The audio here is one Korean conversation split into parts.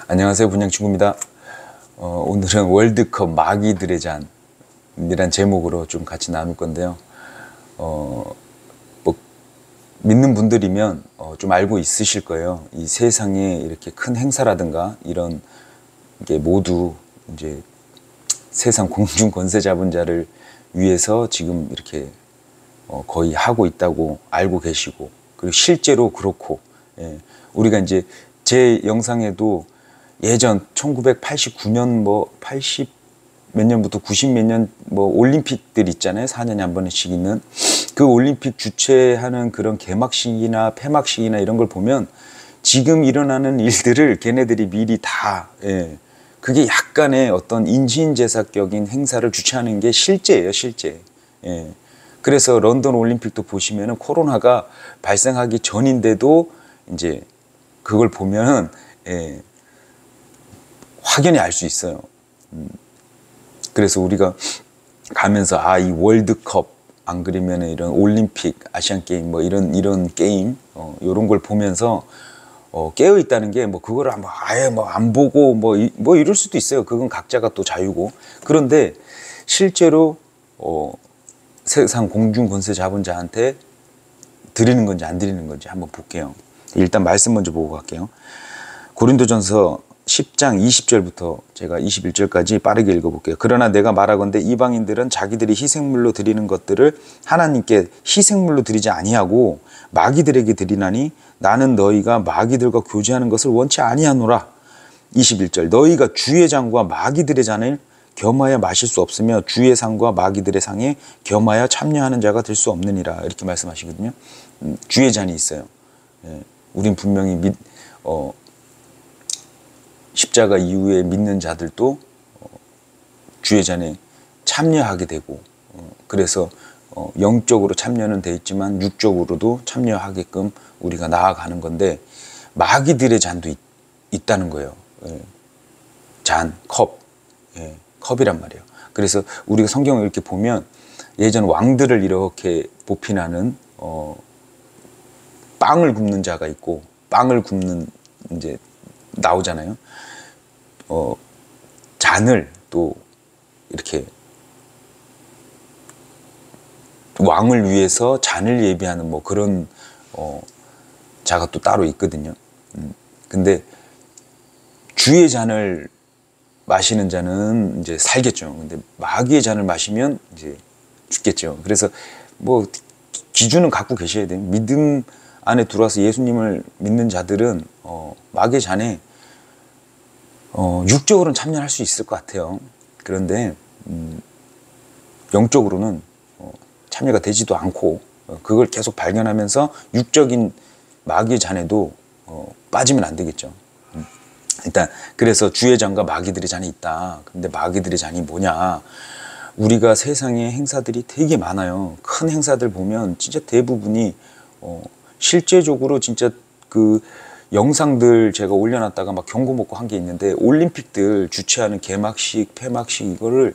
안녕하세요, 분양친구입니다. 오늘은 월드컵 마기들의 잔이란 제목으로 좀 같이 나눌 건데요. 뭐 믿는 분들이면 좀 알고 있으실 거예요. 이 세상에 이렇게 큰 행사라든가 이런 게 모두 이제 세상 공중 권세 잡은 자를 위해서 지금 이렇게 거의 하고 있다고 알고 계시고, 그리고 실제로 그렇고, 우리가 이제 제 영상에도 예전 1989년 80 몇 년부터 90 몇 년 올림픽들 있잖아요. 4년에 한 번씩 있는 그 올림픽 주최하는 그런 개막식이나 폐막식이나 이런 걸 보면 지금 일어나는 일들을 걔네들이 미리 다, 그게 약간의 어떤 인신제사격인 행사를 주최하는 게 실제예요, 실제. 그래서 런던 올림픽도 보시면은 코로나가 발생하기 전인데도 이제 그걸 보면은, 확연히 알 수 있어요. 그래서 우리가 가면서 이 월드컵, 안 그러면 이런 올림픽, 아시안 게임 이런 게임 이런 걸 보면서 깨어 있다는 게 그거를 아예 안 보고 이럴 수도 있어요. 그건 각자가 또 자유고. 그런데 실제로 세상 공중 권세 잡은 자한테 드리는 건지 안 드리는 건지 한번 볼게요. 일단 말씀 먼저 보고 갈게요. 고린도전서 10장 20절부터 제가 21절까지 빠르게 읽어볼게요. 그러나 내가 말하건대 이방인들은 자기들이 희생물로 드리는 것들을 하나님께 희생물로 드리지 아니하고 마귀들에게 드리나니 나는 너희가 마귀들과 교제하는 것을 원치 아니하노라. 21절 너희가 주의 잔과 마귀들의 잔을 겸하여 마실 수 없으며 주의 상과 마귀들의 상에 겸하여 참여하는 자가 될 수 없느니라. 이렇게 말씀하시거든요. 주의 잔이 있어요. 우린 분명히 십자가 이후에 믿는 자들도 주의 잔에 참여하게 되고, 그래서 영적으로 참여는 돼 있지만 육적으로도 참여하게끔 우리가 나아가는 건데, 마귀들의 잔도 있다는 거예요. 잔, 컵, 컵이란 말이에요. 그래서 우리가 성경을 이렇게 보면 예전 왕들을 이렇게 보필하는 빵을 굽는 자가 있고, 빵을 굽는 이제 나오잖아요. 잔을 또 이렇게 왕을 위해서 잔을 예비하는 그런 자가 또 따로 있거든요. 근데 주의 잔을 마시는 자는 이제 살겠죠. 근데 마귀의 잔을 마시면 이제 죽겠죠. 그래서 기준은 갖고 계셔야 돼요. 믿음 안에 들어와서 예수님을 믿는 자들은 마귀의 잔에 육적으로는 참여할 수 있을 것 같아요. 그런데 영적으로는 참여가 되지도 않고, 그걸 계속 발견하면서 육적인 마귀의 잔에도 빠지면 안 되겠죠. 일단 그래서 주의 잔과 마귀들의 잔이 있다. 근데 마귀들의 잔이 뭐냐? 우리가 세상에 행사들이 되게 많아요. 큰 행사들 보면 진짜 대부분이 실제적으로 진짜 그 영상들 제가 올려놨다가 경고 먹고 한 게 있는데, 올림픽들 주최하는 개막식, 폐막식 이거를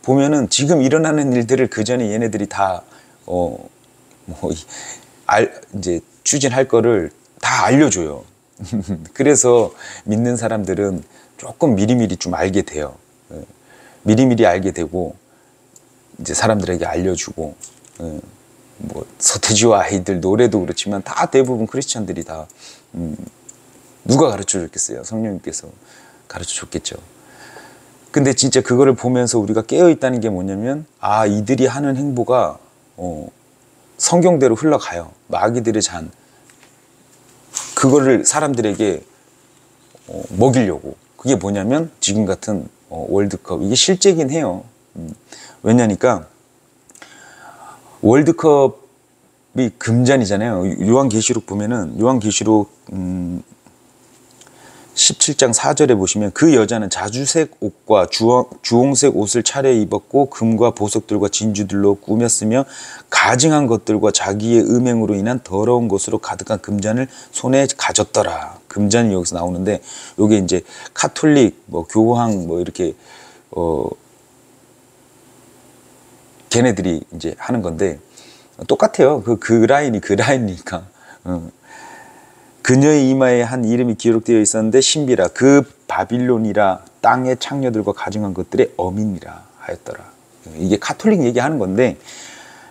보면은 지금 일어나는 일들을 그 전에 얘네들이 다 이제 추진할 거를 다 알려줘요. 그래서 믿는 사람들은 조금 미리미리 좀 알게 돼요. 미리미리 알게 되고 이제 사람들에게 알려주고, 서태지와 아이들 노래도 그렇지만 다 대부분 크리스찬들이 다 누가 가르쳐 줬겠어요? 성령님께서 가르쳐 줬겠죠. 근데 진짜 그거를 보면서 우리가 깨어 있다는 게 뭐냐면, 이들이 하는 행보가 성경대로 흘러가요. 마귀들의 잔, 그거를 사람들에게 먹이려고. 그게 뭐냐면 지금 같은 월드컵, 이게 실제긴 해요. 왜냐니까 월드컵이 금잔이잖아요. 요한계시록 보면은, 요한계시록 17장 4절에 보시면 그 여자는 자주색 옷과 주홍색 옷을 차려 입었고 금과 보석들과 진주들로 꾸몄으며 가증한 것들과 자기의 음행으로 인한 더러운 것으로 가득한 금잔을 손에 가졌더라. 금잔이 여기서 나오는데, 요게 이제 카톨릭, 교황 이렇게 걔네들이 이제 하는 건데 똑같아요. 그 라인이니까. 그녀의 이마에 한 이름이 기록되어 있었는데 신비라 그 바빌론이라 땅의 창녀들과 가증한 것들의 어민이라 하였더라. 이게 카톨릭 얘기하는 건데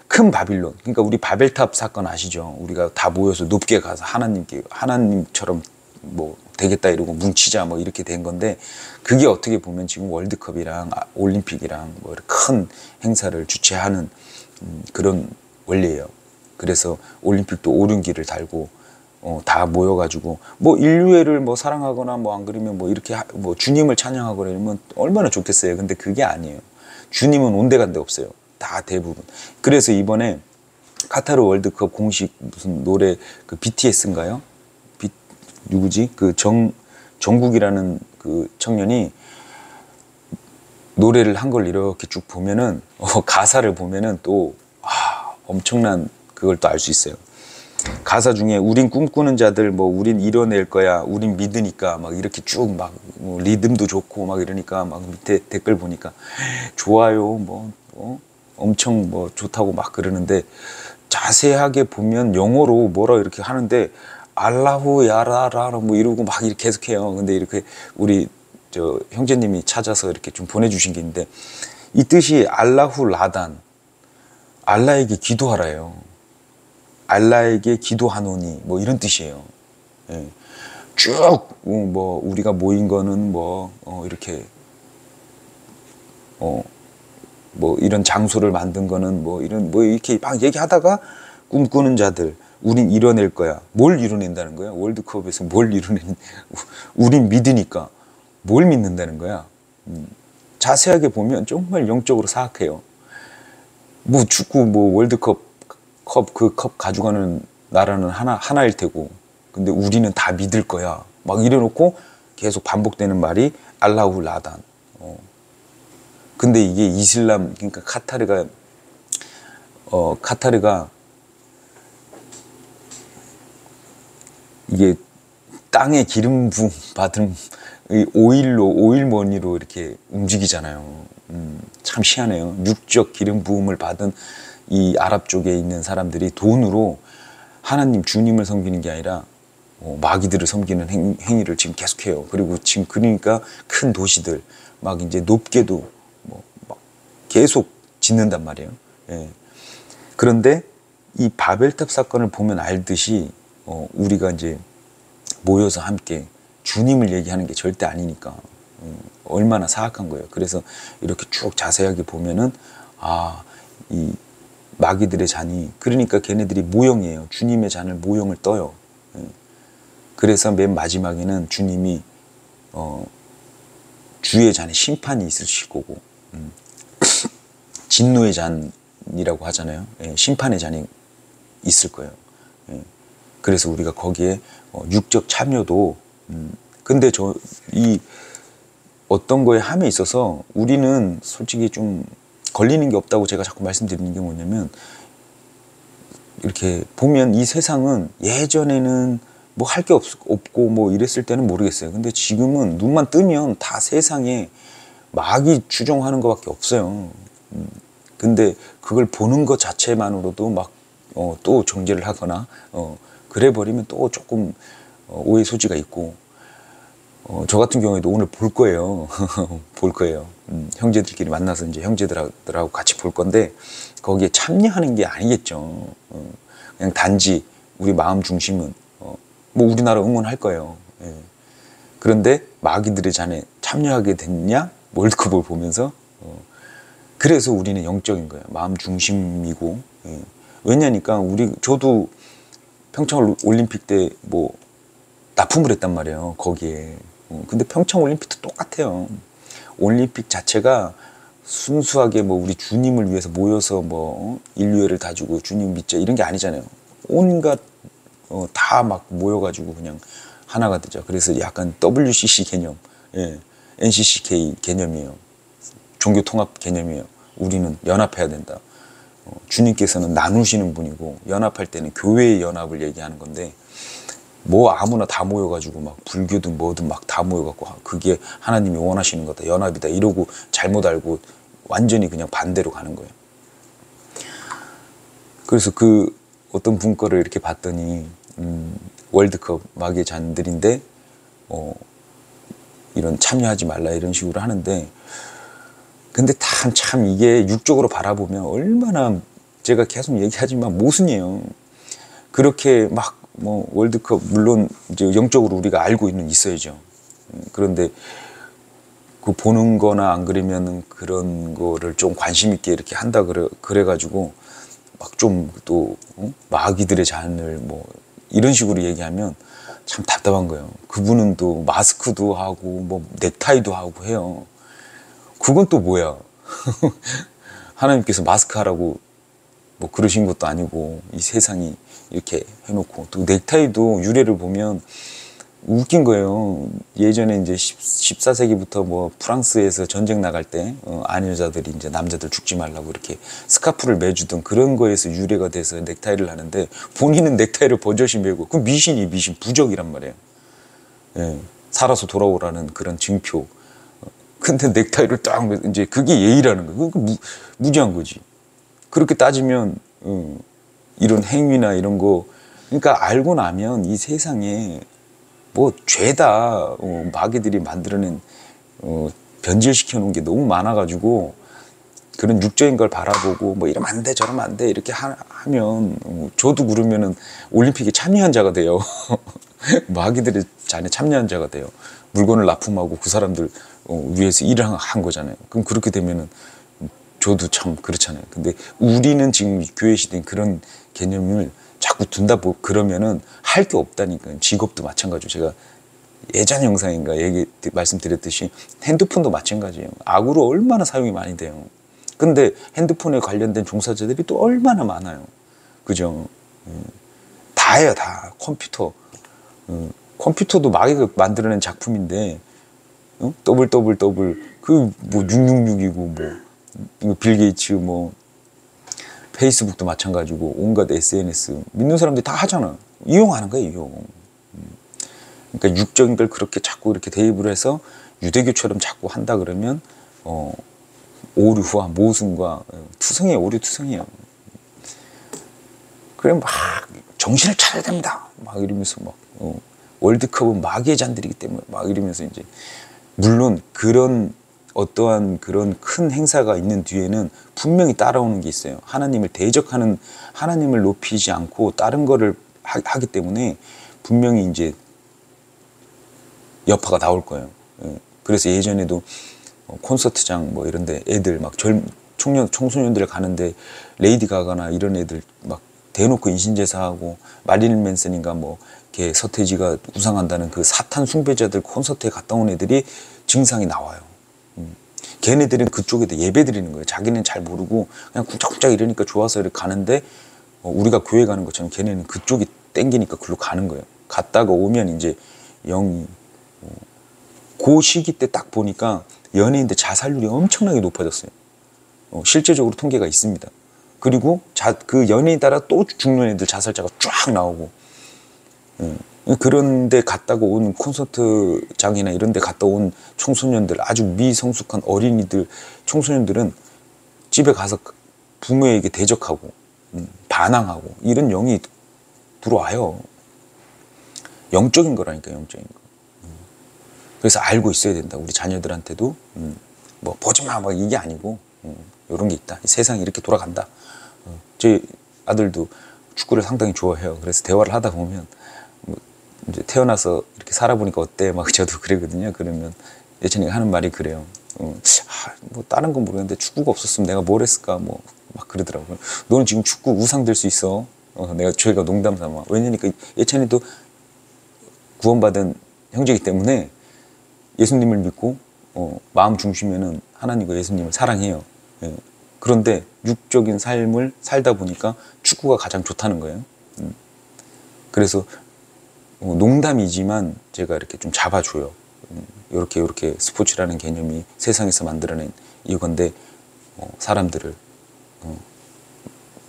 큰 바빌론, 그러니까 우리 바벨탑 사건 아시죠? 우리가 다 모여서 높게 가서 하나님처럼 뭐 되겠다 이러고 뭉치자 뭐 이렇게 된 건데, 그게 어떻게 보면 지금 월드컵이랑 올림픽이랑 뭐 큰 행사를 주최하는 그런 원리예요. 그래서 올림픽도 오륜기를 달고 다 모여가지고 뭐 인류애를 뭐 사랑하거나 뭐 안 그러면 뭐 이렇게 뭐 주님을 찬양하거나 이러면 얼마나 좋겠어요. 근데 그게 아니에요. 주님은 온데간데 없어요. 다 대부분. 그래서 이번에 카타르 월드컵 공식 무슨 노래 그 BTS인가요? 누구지? 그 정국이라는 그 청년이 노래를 한 걸 이렇게 쭉 보면은 가사를 보면은 또 엄청난 그걸 또 알 수 있어요. 가사 중에 우린 꿈꾸는 자들 뭐 우린 이뤄낼 거야 우린 믿으니까 막 이렇게 쭉 막 뭐 리듬도 좋고 막 이러니까 막 밑에 댓글 보니까 좋아요 뭐 엄청 뭐 좋다고 막 그러는데, 자세하게 보면 영어로 뭐라 이렇게 하는데 알라후 야라라 뭐 이러고 막 이렇게 계속해요. 근데 이렇게 우리 저 형제님이 찾아서 이렇게 좀 보내주신 게 있는데, 이 뜻이 알라후 라단, 알라에게 기도하라요. 알라에게 기도하노니 뭐 이런 뜻이에요. 예. 쭉 뭐 우리가 모인 거는 뭐 이렇게 뭐 이런 장소를 만든 거는 뭐 이런 뭐 이렇게 막 얘기하다가 꿈꾸는 자들 우린 이뤄낼 거야. 뭘 이뤄낸다는 거야? 월드컵에서 뭘 우린 믿으니까 뭘 믿는다는 거야? 자세하게 보면 정말 영적으로 사악해요. 뭐 축구 뭐 월드컵 그 컵 가져가는 나라는 하나일 테고, 근데 우리는 다 믿을 거야 막 이래놓고 계속 반복되는 말이 알라우 라단. 근데 이게 이슬람, 그러니까 카타르가 이게 땅에 기름 부음 받은 오일머니로 이렇게 움직이잖아요. 참 희한해요. 육적 기름 부음을 받은 이 아랍 쪽에 있는 사람들이 돈으로 하나님 주님을 섬기는 게 아니라 마귀들을 섬기는 행위를 지금 계속해요. 그리고 지금 그러니까 큰 도시들 막 이제 높게도 막 계속 짓는단 말이에요. 예. 그런데 이 바벨탑 사건을 보면 알듯이 우리가 이제 모여서 함께 주님을 얘기하는 게 절대 아니니까 얼마나 사악한 거예요. 그래서 이렇게 쭉 자세하게 보면은 이 마귀들의 잔이, 그러니까 걔네들이 모형이에요. 주님의 잔을 모형을 떠요. 그래서 맨 마지막에는 주님이 주의 잔에 심판이 있으실 거고, 진노의 잔이라고 하잖아요. 심판의 잔이 있을 거예요. 그래서 우리가 거기에 육적 참여도 근데 이 어떤 거에 함에 있어서 우리는 솔직히 좀 걸리는 게 없다고 제가 자꾸 말씀드리는 게 뭐냐면, 이렇게 보면 이 세상은 예전에는 뭐 할 게 없고 뭐 이랬을 때는 모르겠어요. 근데 지금은 눈만 뜨면 다 세상에 마귀 추종하는 것밖에 없어요. 근데 그걸 보는 것 자체만으로도 막 또 정죄를 하거나 그래 버리면 또 조금 오해 소지가 있고, 저 같은 경우에도 오늘 볼 거예요. 볼 거예요. 형제들끼리 만나서 이제 형제들하고 같이 볼 건데, 거기에 참여하는 게 아니겠죠. 그냥 단지 우리 마음 중심은 뭐 우리나라 응원할 거예요. 예. 그런데 마귀들의 잔에 참여하게 됐냐? 월드컵을 보면서. 그래서 우리는 영적인 거예요. 마음 중심이고. 예. 왜냐니까 저도 평창 올림픽 때 뭐 납품을 했단 말이에요. 거기에. 근데 평창 올림픽도 똑같아요. 올림픽 자체가 순수하게 뭐 우리 주님을 위해서 모여서 뭐 인류애를 다주고 주님 믿자 이런 게 아니잖아요. 온갖 다 막 모여가지고 그냥 하나가 되죠. 그래서 약간 WCC 개념, 예, NCCK 개념이에요. 종교 통합 개념이에요. 우리는 연합해야 된다. 주님께서는 나누시는 분이고, 연합할 때는 교회의 연합을 얘기하는 건데, 뭐 아무나 다 모여가지고 막 불교든 뭐든 막 다 모여갖고 그게 하나님이 원하시는 거다, 연합이다 이러고 잘못 알고 완전히 그냥 반대로 가는 거예요. 그래서 그 어떤 분 거를 이렇게 봤더니 월드컵 마귀의 잔들인데 이런 참여하지 말라 이런 식으로 하는데, 근데 참 이게 육적으로 바라보면 얼마나, 제가 계속 얘기하지만 모순이에요. 그렇게 막 뭐 월드컵 물론 이제 영적으로 우리가 알고 있어야죠. 그런데 그 보는 거나 안 그러면 그런 거를 좀 관심 있게 이렇게 한다 그래가지고 막 좀 또 마귀들의 잔을 뭐 이런 식으로 얘기하면 참 답답한 거예요. 그분은 또 마스크도 하고 뭐 넥타이도 하고 해요. 그건 또 뭐야? 하나님께서 마스크 하라고 뭐 그러신 것도 아니고, 이 세상이 이렇게 해놓고, 또 넥타이도 유래를 보면 웃긴 거예요. 예전에 이제 14세기부터 뭐 프랑스에서 전쟁 나갈 때 아녀자들이 이제 남자들 죽지 말라고 이렇게 스카프를 매주던 그런 거에서 유래가 돼서 넥타이를 하는데, 본인은 넥타이를 버젓이 매고, 그 미신 부적이란 말이에요. 예, 살아서 돌아오라는 그런 징표. 근데 넥타이를 딱 이제 그게 예의라는 거예요. 그 무지한 거지. 그렇게 따지면 이런 행위나 이런 거, 그러니까 알고 나면 이 세상에 뭐 죄다 마귀들이 만들어낸 변질시켜 놓은 게 너무 많아가지고, 그런 육적인 걸 바라보고 뭐 이러면 안 돼 저러면 안 돼 이렇게 하면 저도 그러면은 올림픽에 참여한 자가 돼요. 마귀들의 잔에 참여한 자가 돼요. 물건을 납품하고 그 사람들 위해서 일을 한 거잖아요. 그럼 그렇게 되면은 저도 참 그렇잖아요. 근데 우리는 지금 교회 시대인 그런 개념을 자꾸 둔다 그러면은 할 게 없다니까요. 직업도 마찬가지로, 제가 예전 영상인가 말씀드렸듯이 핸드폰도 마찬가지예요. 악으로 얼마나 사용이 많이 돼요. 근데 핸드폰에 관련된 종사자들이 또 얼마나 많아요. 그죠? 다 해요, 다. 컴퓨터도 마귀가 만들어낸 작품인데, 더블 그 뭐 666이고 뭐 이거 빌 게이츠 뭐 페이스북도 마찬가지고 온갖 SNS 믿는 사람들이 다 하잖아. 이용하는 거야, 이용. 그러니까 육적인 걸 그렇게 자꾸 이렇게 대입을 해서 유대교처럼 자꾸 한다 그러면 오류와 모순과 투성이에요. 오류투성이에요. 그래 막 정신을 차려야 됩니다. 막 이러면서 막 월드컵은 마귀의 잔들이기 때문에 막 이러면서, 이제 물론 그런 어떠한 그런 큰 행사가 있는 뒤에는 분명히 따라오는 게 있어요. 하나님을 대적하는, 하나님을 높이지 않고 다른 거를 하기 때문에 분명히 이제 여파가 나올 거예요. 그래서 예전에도 콘서트장 뭐 이런데 애들 막 청소년들 가는데 레이디 가가나 이런 애들 막 대놓고 인신제사하고, 마릴린 맨슨인가 뭐 이렇게 서태지가 우상한다는 그 사탄 숭배자들 콘서트에 갔다 온 애들이 증상이 나와요. 걔네들은 그쪽에다 예배 드리는 거예요. 자기는 잘 모르고 그냥 쿵짝쿵짝 이러니까 좋아서 이렇게 가는데, 우리가 교회 가는 것처럼 걔네는 그쪽이 땡기니까 글로 가는 거예요. 갔다가 오면 이제 영이 그 시기 때 딱 보니까 연예인들 자살률이 엄청나게 높아졌어요. 실제적으로 통계가 있습니다. 그리고 그 연예인 따라 또 죽는 애들 자살자가 쫙 나오고, 그런데 갔다가 온 콘서트장이나 이런 데 갔다 온 청소년들, 아주 미성숙한 어린이들, 청소년들은 집에 가서 부모에게 대적하고 반항하고 이런 영이 들어와요. 영적인 거라니까, 영적인 거. 그래서 알고 있어야 된다. 우리 자녀들한테도 뭐 보지 마, 뭐 이게 아니고 이런 게 있다. 세상이 이렇게 돌아간다. 제 아들도 축구를 상당히 좋아해요. 그래서 대화를 하다 보면 이제 태어나서 이렇게 살아보니까 어때? 막 저도 그러거든요. 그러면 예전에 하는 말이 그래요. 뭐 다른 건 모르겠는데 축구가 없었으면 내가 뭘 했을까? 뭐 막 그러더라고요. 너는 지금 축구 우상 될 수 있어. 저희가 농담 삼아. 왜냐니까 예찬이도 구원받은 형제이기 때문에 예수님을 믿고 마음 중심에는 하나님과 예수님을 사랑해요. 예. 그런데 육적인 삶을 살다 보니까 축구가 가장 좋다는 거예요. 그래서 농담이지만 제가 이렇게 좀 잡아줘요. 이렇게 스포츠라는 개념이 세상에서 만들어낸 이건데 사람들을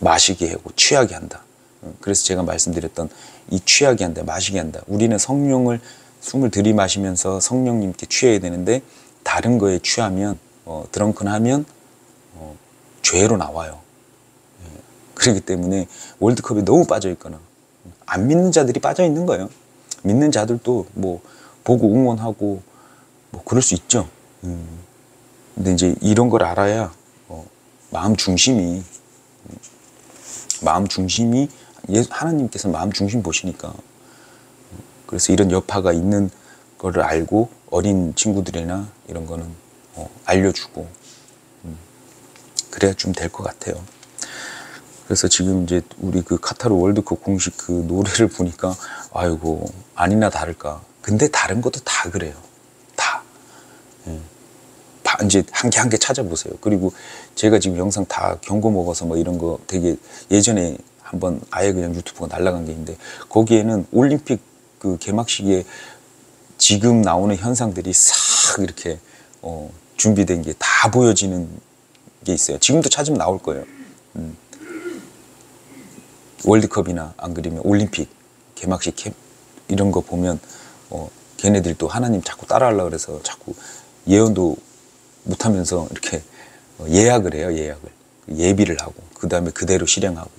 마시게 하고 취하게 한다. 그래서 제가 말씀드렸던 이 취하게 한다, 마시게 한다. 우리는 성령을 숨을 들이마시면서 성령님께 취해야 되는데, 다른 거에 취하면 드렁큰하면 죄로 나와요. 그렇기 때문에 월드컵에 너무 빠져 있거나 안 믿는 자들이 빠져 있는 거예요. 믿는 자들도 뭐 보고 응원하고 뭐 그럴 수 있죠. 근데 이제 이런 걸 알아야 마음 중심이 하나님께서 마음 중심 보시니까, 그래서 이런 여파가 있는 거를 알고 어린 친구들이나 이런 거는 알려주고 그래야 좀 될 것 같아요. 그래서 지금 이제 우리 그 카타르 월드컵 공식 그 노래를 보니까 아이고 아니나 다를까. 근데 다른 것도 다 그래요. 다. 이제 한 개 한 개 찾아보세요. 그리고 제가 지금 영상 다 경고 먹어서 뭐 이런 거 되게 예전에 한번 아예 그냥 유튜브가 날라간 게 있는데, 거기에는 올림픽 그 개막식에 지금 나오는 현상들이 싹 이렇게 준비된 게 다 보여지는 게 있어요. 지금도 찾으면 나올 거예요. 월드컵이나 안 그러면 올림픽 개막식 이런 거 보면 걔네들도 하나님 자꾸 따라하려고 그래서 자꾸 예언도 못하면서 이렇게 예약을 해요. 예비를 하고 그 다음에 그대로 실행하고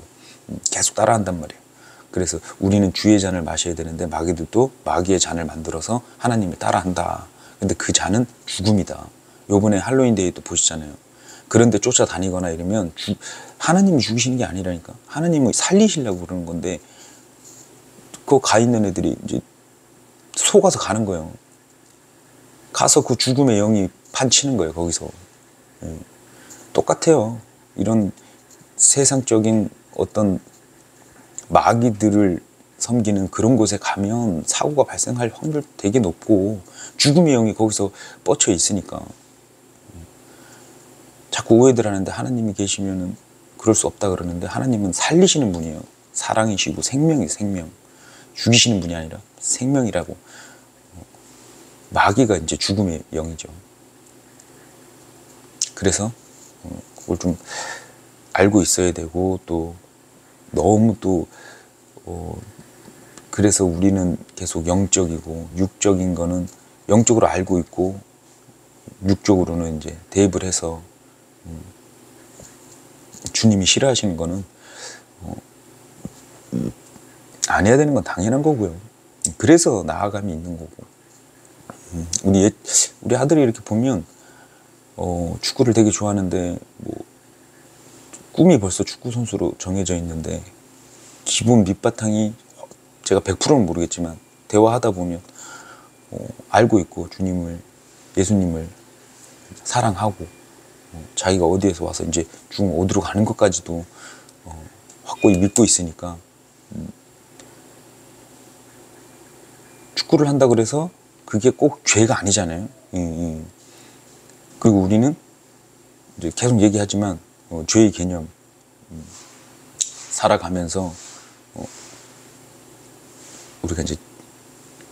계속 따라한단 말이에요. 그래서 우리는 주의 잔을 마셔야 되는데 마귀들도 마귀의 잔을 만들어서 하나님을 따라한다. 근데 그 잔은 죽음이다. 요번에 할로윈데이 또 보시잖아요. 그런데 쫓아다니거나 이러면 하나님이 죽이시는 게 아니라니까. 하나님을 살리시려고 그러는 건데 그 가 있는 애들이 이제 속아서 가는 거예요. 가서 그 죽음의 영이 판치는 거예요. 거기서. 똑같아요. 이런 세상적인 어떤 마귀들을 섬기는 그런 곳에 가면 사고가 발생할 확률 되게 높고 죽음의 영이 거기서 뻗쳐 있으니까. 자꾸 오해들 하는데 하나님이 계시면은 그럴 수 없다 그러는데, 하나님은 살리시는 분이에요. 사랑이시고 생명이 생명. 죽이시는 분이 아니라 생명이라고. 마귀가 이제 죽음의 영이죠. 그래서 그걸 좀 알고 있어야 되고, 또 너무 또 그래서 우리는 계속 영적이고 육적인 거는 영적으로 알고 있고 육적으로는 이제 대입을 해서 주님이 싫어하시는 거는 안 해야 되는 건 당연한 거고요. 그래서 나아감이 있는 거고. 우리 아들이 이렇게 보면 축구를 되게 좋아하는데 뭐 꿈이 벌써 축구 선수로 정해져 있는데, 기본 밑바탕이 제가 100%는 모르겠지만 대화하다 보면 알고 있고 주님을, 예수님을 사랑하고 자기가 어디에서 와서 이제 어디로 가는 것까지도 확고히 믿고 있으니까, 축구를 한다 그래서 그게 꼭 죄가 아니잖아요. 그리고 우리는 이제 계속 얘기하지만 죄의 개념 살아가면서 우리가 이제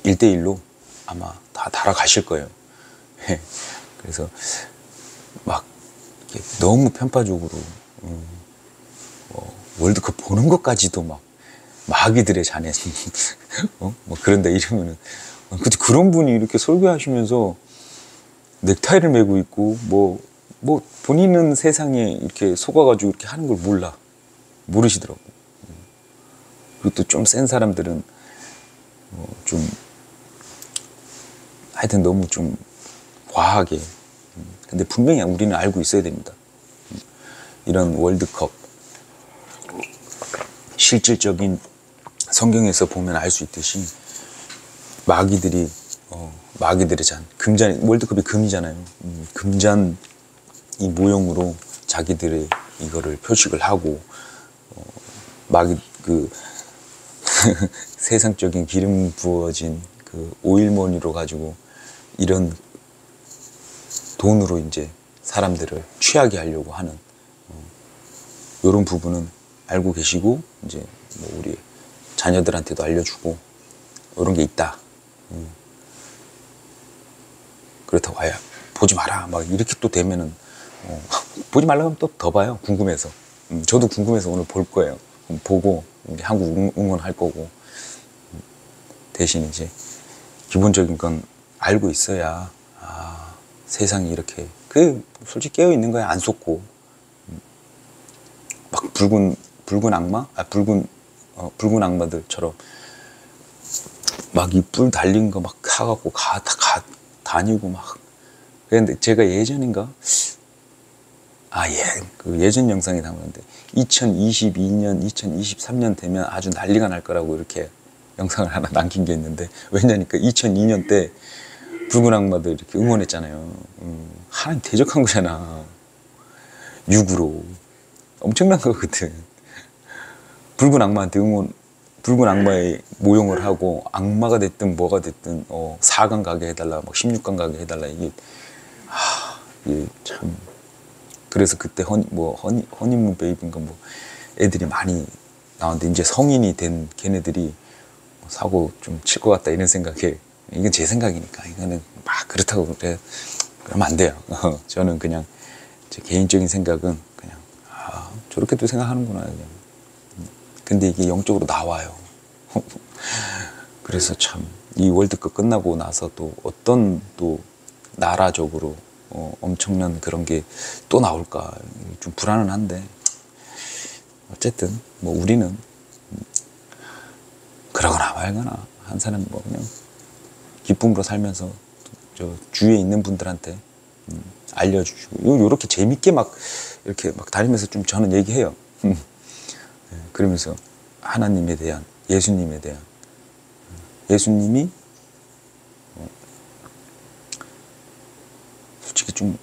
1대1로 아마 다 달아가실 거예요. 그래서 막 너무 편파적으로 월드컵 보는 것까지도 막 마귀들의 자녀 뭐 그런데 이러면은, 근데 그런 분이 이렇게 설교하시면서 넥타이를 메고 있고 뭐 본인은 세상에 이렇게 속아가지고 이렇게 하는 걸 모르시더라고. 그리고 또 좀 센 사람들은 좀 하여튼 너무 좀 과하게. 근데 분명히 우리는 알고 있어야 됩니다. 이런 월드컵 실질적인 성경에서 보면 알 수 있듯이 마귀들의 잔, 금잔, 월드컵이 금이잖아요. 금잔 이 모형으로 자기들의 이거를 표식을 하고 마귀 그 세상적인 기름 부어진 그 오일머니로 가지고 이런 돈으로 이제 사람들을 취하게 하려고 하는 이런 부분은 알고 계시고, 이제 뭐 우리 자녀들한테도 알려주고 이런 게 있다. 그렇다고 아야 보지 마라 막 이렇게 또 되면은 보지 말라고 하면 또 더 봐요. 궁금해서. 저도 궁금해서 오늘 볼 거예요. 보고 우리 한국 응원할 거고. 대신 이제 기본적인 건 알고 있어야 세상이 이렇게 솔직히 깨어 있는 거야. 안 속고 막 붉은 악마, 붉은 악마들처럼 막 이 뿔 달린 거 막 가갖고 다니고 막. 그런데 제가 예전인가? 그 예전 영상에 담았는데 2022년, 2023년 되면 아주 난리가 날 거라고 이렇게 영상을 하나 남긴 게 있는데, 왜냐니까 2002년 때 붉은 악마들 이렇게 응원했잖아요. 하나님 대적한 거잖아. 6으로. 엄청난 거거든. 붉은 악마한테 붉은 악마의 모형을 하고 악마가 됐든 뭐가 됐든 4강 가게 해달라, 막 16강 가게 해달라. 이게 참. 그래서 그때 허니문 베이비인가 뭐 애들이 많이 나왔는데, 이제 성인이 된 걔네들이 사고 좀 칠 것 같다 이런 생각에, 이건 제 생각이니까 이거는 막 그렇다고 그러면 안 돼요. 저는 그냥 제 개인적인 생각은 그냥 저렇게도 생각하는구나. 그냥. 근데 이게 영적으로 나와요. 그래서 참 이 월드컵 끝나고 나서 또 어떤 또 나라적으로 엄청난 그런 게 또 나올까 좀 불안은 한데, 어쨌든 뭐 우리는 그러거나 말거나 한 사람 뭐 그냥 기쁨으로 살면서 저 주위에 있는 분들한테 알려주시고, 요렇게 재밌게 막 이렇게 막 다니면서 좀 저는 얘기해요. 그러면서 하나님에 대한, 예수님에 대한, 예수님이 솔직히 좀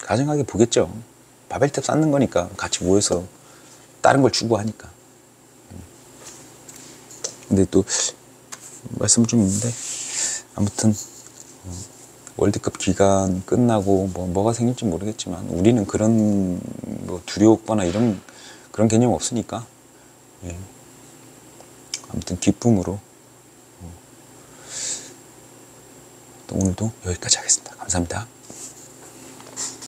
가정하게 보겠죠. 바벨탑 쌓는 거니까 같이 모여서 다른 걸 추구하니까. 근데 또 말씀 좀 있는데, 아무튼 월드컵 기간 끝나고 뭐가 생길지 모르겠지만 우리는 그런 뭐 두려웠거나 이런 그런 개념 없으니까, 아무튼 기쁨으로 또 오늘도 여기까지 하겠습니다. 감사합니다.